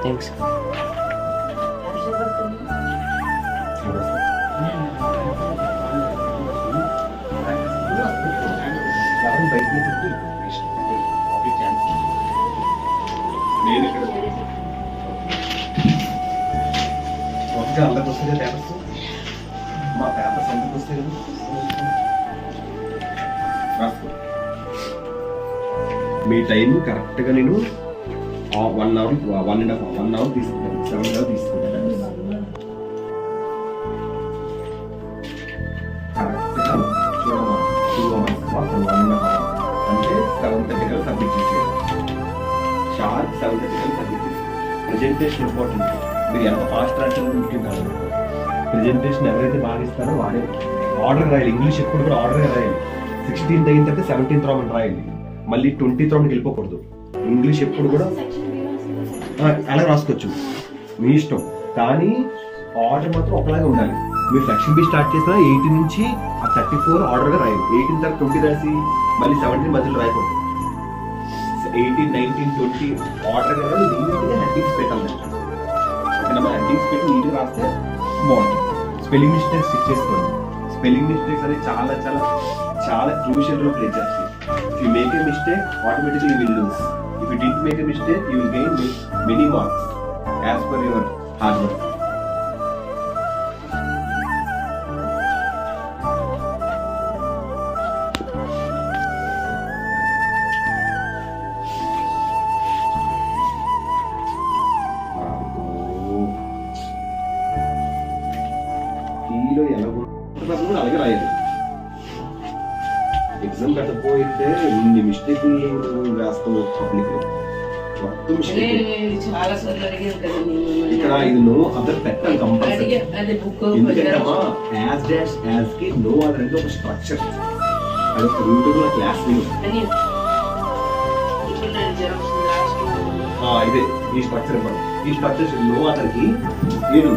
Thanks. అందరికి వస్తుంది papers, మా పేపర్స్ ఎందుకు వస్తాయి కదా రాసుకో. మీ టైం కరెక్ట్గా నేను 1 అవర్ 1.5 అవర్ తీసుకుంటాను, 7 అవర్ తీసుకుంటాను. కరెక్ట్గా చూడమా 2 అవర్స్ 1.5 అవర్ అంటే 7:30 సబ్మిట్ చేసేయాలి. షార్ప్ 7:30 సబ్మిట్ చేసేయాలి. Presentation important. మీరు ఎంత ఫాస్ట్ రాసిన ముఖ్యం. ప్రెజెంటేషన్ ఎవరైతే బాగా ఇస్తారో వాడే ఆర్డర్ రాయాలి. ఇంగ్లీష్ ఎప్పుడు కూడా ఆర్డర్గా రాయాలి. 16th అయిన తర్వాత 17th రామని రాయాలి. మళ్ళీ 20th రామకి వెళ్ళిపోకూడదు. ఇంగ్లీష్ ఎప్పుడు కూడా అలా రాసుకోవచ్చు, మీ ఇష్టం. కానీ ఆర్డర్ మాత్రం ఒకలాగే ఉండాలి. మీరు సెక్షన్ బి స్టార్ట్ చేసినా 18 నుంచి 34 ఆర్డర్గా రాయాలి. 18 తర్వాత 20 రాసి మళ్ళీ 17 మధ్యలో రాయకూడదు. 18, 19, 20 ఆర్డర్గా రాయాలి. నీట్గా హెడ్డింగ్స్ పెట్టాలి. హెడ్డింగ్స్ పెట్టి నీట్గా రాస్తే బాగుంటుంది. స్పెల్లింగ్ మిస్టేక్స్ చెక్ చేసుకోండి. స్పెల్లింగ్ మిస్టేక్స్ అనేది చాలా చాలా చాలా క్రూషియల్ రోల్ ప్లే చేస్తాయి. If you make a mistake, automatically you will lose. If you didn't make a mistake, you will gain many marks as per your hard work. ఈలో ఎలా కూడా అలాగే రాయాలి. ఎగ్జామ్ పెట్టకపోతే ఇన్ని మిస్టేక్లు రాస్తావు పబ్లిక్ మొత్తం మిస్టేక్. ఇక్కడ ఇది నో అదర్ పెట్టాలి కంపల్సరీ. ఎందుకంటే యాజ్ డాష్ యాజ్ కి నో అదర్ అంటే ఒక స్ట్రక్చర్. అది ఒక యూట్యూబ్ లో క్లాస్ ఇదే ఈ స్ట్రక్చర్ ఇవ్వండి. ఈ స్ట్రక్చర్ నో అదర్ కి ఏడు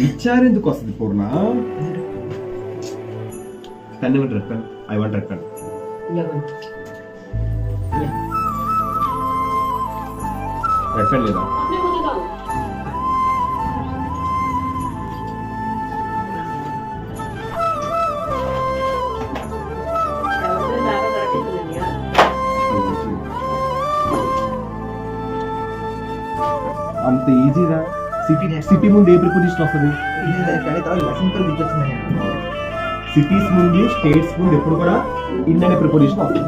విచారం ఎందుకు వస్తుంది పూర్ణ? పెన్ ఇవ్వండి. Red pen. I want red pen. Red pen లేదా? అంత ఈజీగా సిటీ ముందు ఏ ప్రిపోజిషన్ వస్తుంది? సిటీస్ ముందు స్టేట్స్ ముందు ఎప్పుడు కూడా ఇన్ అనే ప్రిపోజిషన్ వస్తుంది.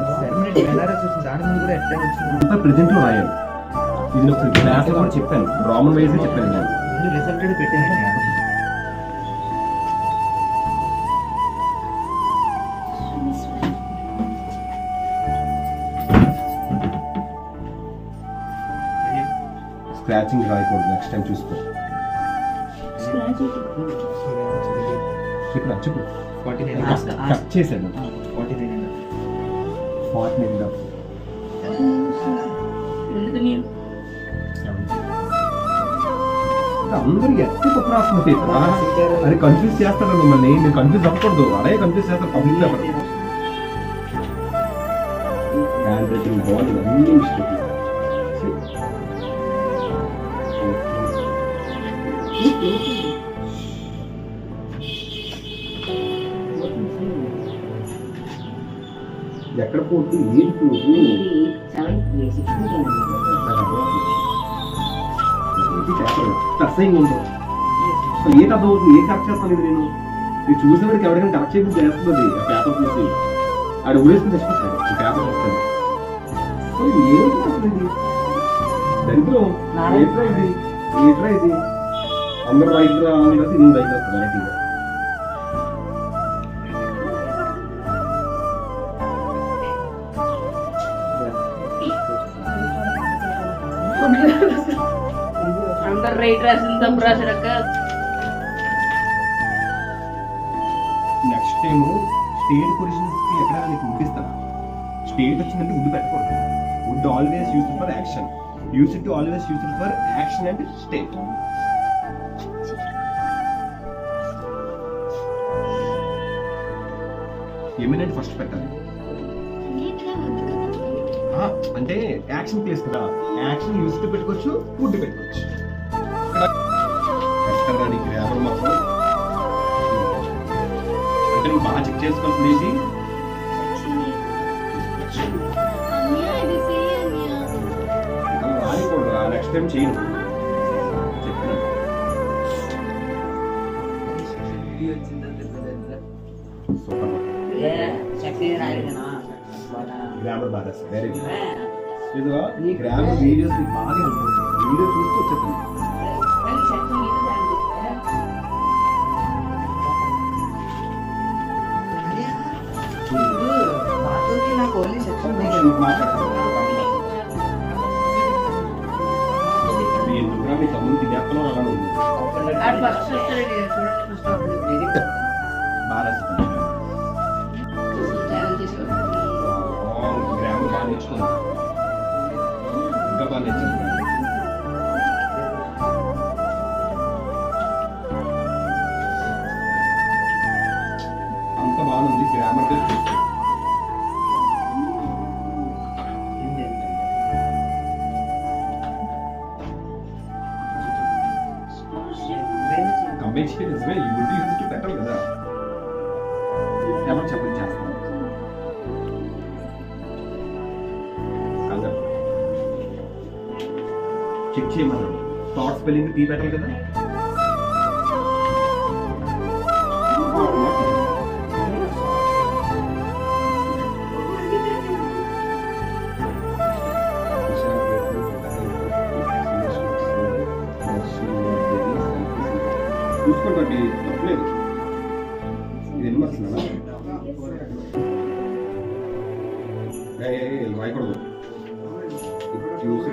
ప్రెజెంట్ లో రాయాలి. ఇది క్లాస్ లో కూడా చెప్పాను, రామన్ వైజ్ చెప్పాను. నేను రిజల్టెడ్ పెట్టాను. స్క్రాచింగ్ రాయకూడదు. నెక్స్ట్ టైం చూసుకో. చెప్పు 49 కట్ చేశాను. 49 అందరూ ఎక్కడ తప్పు రాస్తున్న పేపర్ అది కన్ఫ్యూజ్ చేస్తాడు మిమ్మల్ని. మీరు కన్ఫ్యూజ్ అవ్వకూడదు. అలాగే కన్ఫ్యూజ్ చేస్తారు పబ్లిక్ పేపర్. హ్యాండ్ రైటింగ్ బాగుంటుంది. అన్ని మిస్టేక్. ఎక్కడ పోతు ఏది పోతు టస్సింగ్ ఉంటుంది. ఏ కథ అవుతుంది? ఏ కరెక్ట్ చేస్తాను నేను? మీరు చూసిన వాడికి ఎవరికైనా కరెక్ట్ చేయడం చేస్తుంది. ఆ పేపర్ చూసి ఆడు ఊరేసుకుని తెచ్చుకుంటాడు. ఈ పేపర్ వస్తుంది. ఏమవుతుంది దరిద్రం? ఏట్రా ఇది? ఏట్రా ఇది? అందరూ రైట్ రావాలి కదా, నేను రైట్ వస్తుంది వెరైటీగా. అందరు రైట్ రాసింది తప్పు రాసారక్క. నెక్స్ట్ టైం స్టేట్ పొజిషన్స్ కి ఎక్కడ నీకు పంపిస్తారా? స్టేట్ వచ్చిందంటే వుడ్ పెట్టకూడదు. Would always used for action. Use to always used for action and state. Eminent first పెట్టాలి. అంటే యాక్షన్ ప్లేస్ కదా, యాక్షన్ యూస్ పెట్టుకోవచ్చు, వుడ్ పెట్టుకోవచ్చు. కష్టపడి గ్రామర్ మొత్తం అంటే నువ్వు బాగా చెక్ చేసుకోవాల్సింది రాయకూడదు. నెక్స్ట్ టైం చేయను చెప్పిన. సూపర్ గ్రామర్ బాగా వెరీ గుడ్. ఇదిగో ఈ గ్రామర్ వీడియోస్ నీకు బాగా వీడియో చూస్తూ వచ్చేస్తుంది. నాకు ఓన్లీ సెక్షన్ ఎందుకురా మీ తమ్ముడు తినేస్తున్నావు అలా ఉంది. బాగా రాస్తుంది. గ్రామర్ బాగా నేర్చుకున్నా, ఇంకా బాగా నేర్చుకున్నా. అంత బాగుంది గ్రామర్ తెలుసు. కంబైన్ చేయడం నిజమే, ఈ వుడ్ యూజ్ టు పెట్టాలి కదా. ఎవరు చెప్పండి చేస్తాను చెక్ చేయమన్నాడు. థాట్ స్పెల్లింగ్ టీ పెట్టాలి కదా. చూసుకోండి, తప్పలేదు. ఇది ఎన్ని వస్తుందా రాయకూడదు. చూసి